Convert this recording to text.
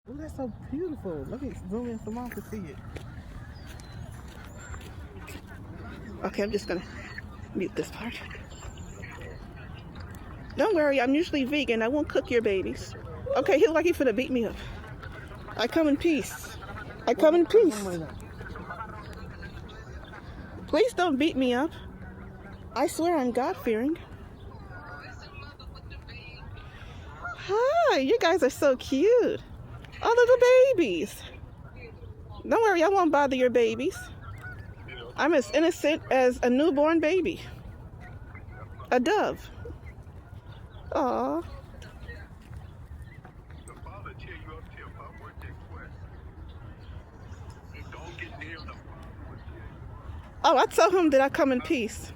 Oh, that's so beautiful. Look at zoom in so mom can see it. Okay, I'm just gonna mute this part. Don't worry, I'm usually vegan. I won't cook your babies. Okay, he look like he's finna beat me up. I come in peace. I come in peace. Please don't beat me up. I swear I'm God-fearing. Hi, you guys are so cute. Oh, little babies. Don't worry, I won't bother your babies. I'm as innocent as a newborn baby. A dove. Aw. Oh, I tell him that I come in peace.